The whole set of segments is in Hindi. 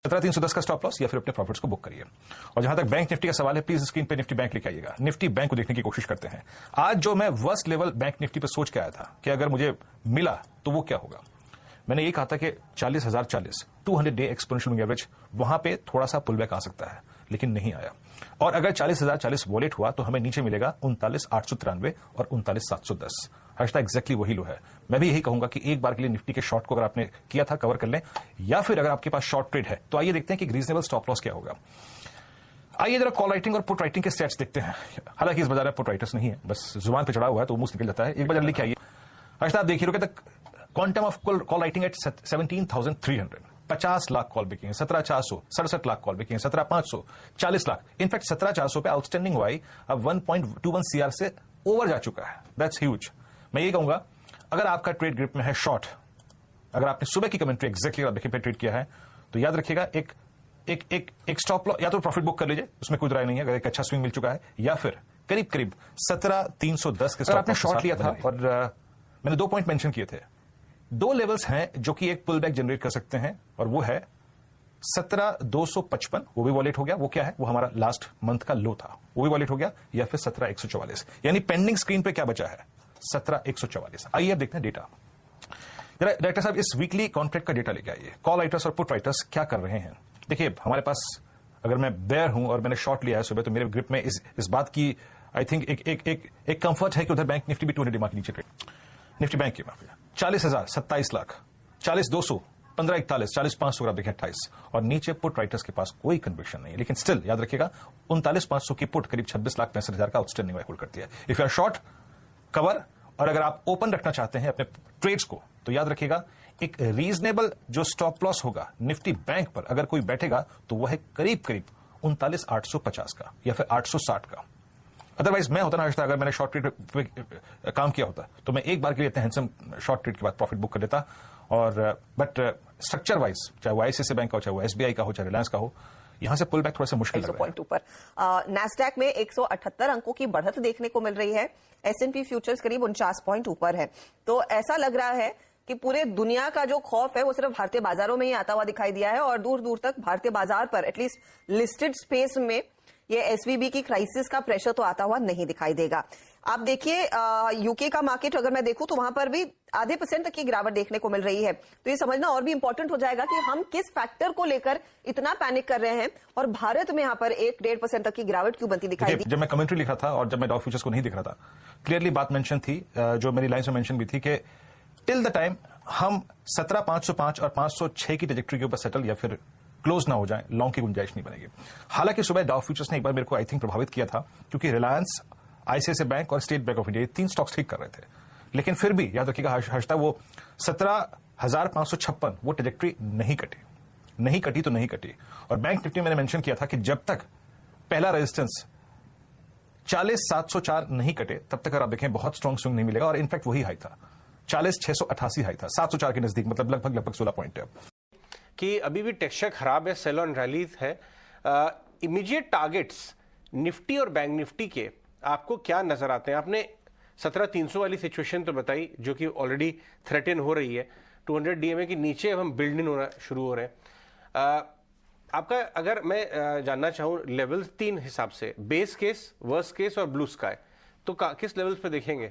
17,310 का स्टॉप लॉस या फिर अपने प्रॉफिट्स को बुक करिए। और जहां तक बैंक निफ्टी का सवाल है, प्लीज स्क्रीन पे निफ्टी बैंक लिख आइएगा। निफ्टी बैंक को देखने की कोशिश करते हैं। आज जो मैं वर्स्ट लेवल बैंक निफ्टी पे सोच के आया था कि अगर मुझे मिला तो वो क्या होगा, मैंने ये कहा था कि 40,040 200 डे एक्सपोनेंशियल मूविंग एवरेज, वहां पे थोड़ा सा पुल बैक आ सकता है, लेकिन नहीं आया। और अगर 40,040 वॉलेट हुआ तो हमें नीचे मिलेगा 39,893 और 39,710। हर्षदा एग्जैक्टली वही लो है। मैं भी यही कहूंगा कि एक बार के लिए निफ्टी के शॉर्ट को अगर आपने किया था कवर कर लें, या फिर अगर आपके पास शॉर्ट ट्रेड है तो आइए देखते हैं कि रीजनेबल स्टॉप लॉस क्या होगा। आइए जरा कॉल राइटिंग और पुट राइटिंग के स्टेट्स देखते हैं। हालांकि इस बाजार में पुट राइटर्स नहीं है, बस जुबान पे चढ़ा हुआ है तो मुंह से निकल जाता है। एक बार लिख आइए। हर्षदा आप देखिए, तक quantum of call writing at 17,300, 50 lakh call बिकी है, 17,400, 67 लाख कॉल बिकी है, 17,500, 40 लाख। इनफैक्ट 17,400 पे आउटस्टैंडिंग वाई अब 1.21 सीआर से ओवर जा चुका है। That's huge. मैं ये कहूंगा, अगर आपका ट्रेड ग्रिप में है शॉर्ट, अगर आपने सुबह की कमेंट्री एग्जैक्टली देखिए पे ट्रेड किया है, तो याद रखिएगा एक स्टॉप लॉस या तो प्रॉफिट बुक कर लीजिए, उसमें कोई राय नहीं है। अगर एक अच्छा स्विंग मिल चुका है, या फिर करीब 17,310 के स्टॉप आपने शॉर्ट लिया था। और मैंने 2 पॉइंट मेंशन किए थे। 2 लेवल्स हैं जो कि एक पुल बैक जनरेट कर सकते हैं, और वो है 17,255, वो भी वॉलेट हो गया। वो क्या है? वो हमारा लास्ट मंथ का लो था, वो भी वॉलेट हो गया। या फिर 17,144, यानी पेंडिंग स्क्रीन पे क्या बचा है? 17,144। आइए अब देखते हैं डेटा। डायरेक्टर साहब, इस वीकली कॉन्ट्रैक्ट का डेटा लेके आइए। कॉल राइटर्स और पुट राइटर्स क्या कर रहे हैं? देखिए, हमारे पास अगर मैं बेयर हूं और मैंने शॉर्ट लिया है सुबह, तो मेरे ग्रिप में इस बात की आई थिंक एक कंफर्ट है कि उधर बैंक निफ्टी भी 200 डे के नीचे ट्रेड, निफ्टी बैंक की माफिया 40,000, 27 लाख, 40,200, 15,41, 40,500 आप देखें 28, और नीचे पुट राइटर्स के पास कोई कन्विक्शन नहीं है। लेकिन स्टिल याद रखिएगा, 39,500 की पुट करीब 26,65,000 का आउटस्टैंडिंग होल्ड करती है। If you are short, cover. और अगर आप ओपन रखना चाहते हैं अपने ट्रेड्स को, तो याद रखिएगा एक रीजनेबल जो स्टॉप लॉस होगा निफ्टी बैंक पर, अगर कोई बैठेगा तो वह है करीब 39,850 का या फिर 860 का। अदरवाइज मैं होता ना हर्षदा, अगर मैंने शॉर्ट ट्रेड पे काम किया होता तो मैं एक बार के लिए इतने हैंडसम शॉर्ट ट्रेड के बाद प्रॉफिट बुक कर लेता। और बट स्ट्रक्चर वाइज, चाहे वो आईसीआईसीआई बैंक का हो, चाहे वो एसबीआई का हो, चाहे रिलायंस का हो, यहां से पुल बैक थोड़ा सा मुश्किल लग रहा है। ऊपर नैस्डैक में 178 अंकों की बढ़त देखने को मिल रही है। एसएनपी फ्यूचर्स करीब 49 पॉइंट ऊपर है। तो ऐसा लग रहा है कि पूरे दुनिया का जो खौफ है वो सिर्फ भारतीय बाजारों में ही आता हुआ दिखाई दिया है, और दूर दूर तक भारतीय बाजार पर एटलीस्ट लिस्टेड स्पेस में ये एसवीबी की क्राइसिस का प्रेशर तो आता हुआ नहीं दिखाई देगा। आप देखिए, यूके का मार्केट अगर मैं देखूं तो वहां पर भी आधे % तक की गिरावट देखने को मिल रही है। तो ये समझना और भी इंपॉर्टेंट हो जाएगा कि हम किस फैक्टर को लेकर इतना पैनिक कर रहे हैं, और भारत में यहाँ पर 1-1.5% तक की गिरावट क्यों बनती दिखाई दी। जब मैं कमेंट्री लिख रहा था और जब मैं डाउ फ्यूचर्स को नहीं दिख रहा था, क्लियरली बात मेंशन थी, जो मेरी लाइन में मेंशन भी थी कि टिल द टाइम हम 17,505 और 506 की ट्रैजेक्टरी के ऊपर सेटल या फिर क्लोज ना हो जाए, लॉन्ग की गुंजाइश नहीं बनेगी। हालांकि सुबह डाउ फ्यूचर्स ने एक बार मेरे को आई थिंक प्रभावित किया था, क्योंकि रिलायंस, आईसीआईसीआई बैंक और स्टेट बैंक ऑफ इंडिया, ये 3 स्टॉक्स ठीक कर रहे थे। लेकिन फिर भी याद रखिएगा हर्षदा, वो 17,556 वो ट्रैजेक्टरी नहीं कटी तो नहीं कटी। और बैंक निफ्टी मैंने मेंशन किया था कि जब तक पहला रेजिस्टेंस 40,704 नहीं कटे, तब तक अगर आप देखें बहुत स्ट्रॉन्ग स्विंग नहीं मिलेगा। और इनफैक्ट वही हाई था, 40,688 हाई था, 704 के नजदीक, मतलब लगभग 16 पॉइंट है। कि अभी भी टेक्सचर खराब है, सेल ऑन रैलीज है। इमीडिएट टारगेट्स निफ्टी और बैंक निफ्टी के आपको क्या नजर आते हैं? आपने 17,300 वाली सिचुएशन तो बताई, जो कि ऑलरेडी थ्रेटन हो रही है। 200 डीएमए के नीचे अब हम बिल्ड इन होना शुरू हो रहे हैं। आपका अगर मैं जानना चाहूं लेवल्स 3 हिसाब से, बेस केस, वर्स्ट केस और ब्लू स्काई, तो किस लेवल्स पे देखेंगे?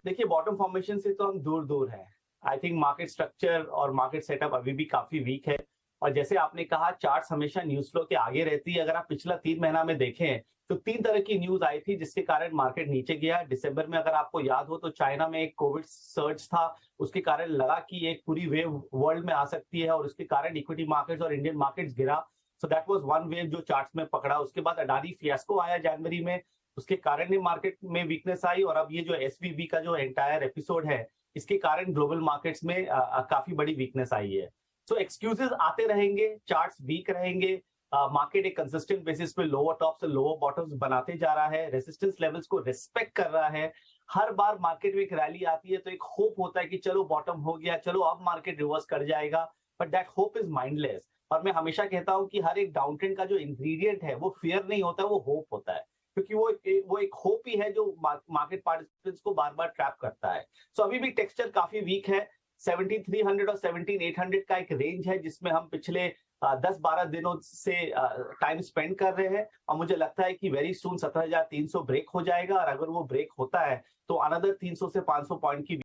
देखिए, बॉटम फॉर्मेशन से तो हम दूर हैं। आई थिंक मार्केट स्ट्रक्चर और मार्केट सेटअप अभी भी काफी वीक है। और जैसे आपने कहा, चार्ट्स हमेशा न्यूज फ्लो के आगे रहती है। अगर आप पिछला 3 महीना में देखें तो 3 तरह की न्यूज आई थी जिसके कारण मार्केट नीचे गया। दिसंबर में अगर आपको याद हो तो चाइना में एक कोविड सर्ज था, उसके कारण लगा कि एक पूरी वेव वर्ल्ड में आ सकती है, और उसके कारण इक्विटी मार्केट्स और इंडियन मार्केट्स गिरा। So that was one wave जो चार्ट्स में पकड़ा। उसके बाद अडानी फियास्को आया जनवरी में, उसके कारण ही मार्केट में वीकनेस आई। और अब ये जो एसवीबी का जो एंटायर एपिसोड है, इसके कारण ग्लोबल मार्केट्स में काफी बड़ी वीकनेस आई है। सो एक्सक्यूजेस आते रहेंगे, चार्ट्स वीक रहेंगे, मार्केट एक कंसिस्टेंट बेसिस पे लोअर टॉप से लोअर बॉटम्स बनाते जा रहा है, रेजिस्टेंस लेवल्स को रिस्पेक्ट कर रहा है। हर बार मार्केट में एक रैली आती है तो एक होप होता है कि चलो बॉटम हो गया, चलो अब मार्केट रिवर्स कर जाएगा, but that hope is mindless. और मैं हमेशा कहता हूं कि हर एक डाउन ट्रेंड का जो इंग्रेडिएंट है वो फियर नहीं होता, वो होप होता है, क्योंकि वो एक होप ही है जो मार्केट पार्टिसिपेंट्स को बार बार ट्रैप करता है। सो अभी भी टेक्सचर काफी वीक है। 17,300 और 17,800 का एक रेंज है जिसमें हम पिछले 10-12 दिनों से टाइम स्पेंड कर रहे हैं और मुझे लगता है कि वेरी सून 17,300 ब्रेक हो जाएगा और अगर वो ब्रेक होता है तो अनदर 300 से 500 पॉइंट की